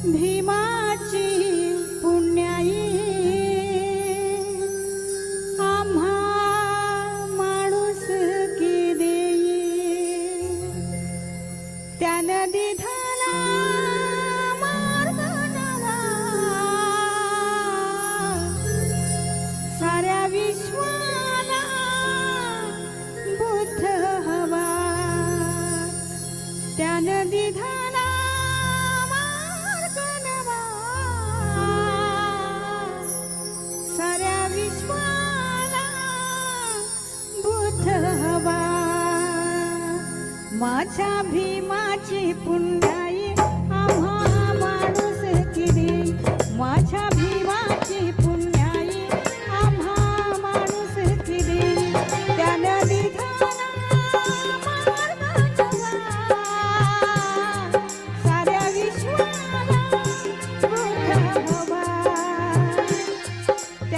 भीमाची पुण्याई आम्हा माणूस की देई त्यानं दिधला मार्ग नवा साऱ्या विश्वाला बुद्ध हवा त्यानं दिधला हवा माझ्या भीमाची पुण्याई आम्हा माणूस की देई माझ्या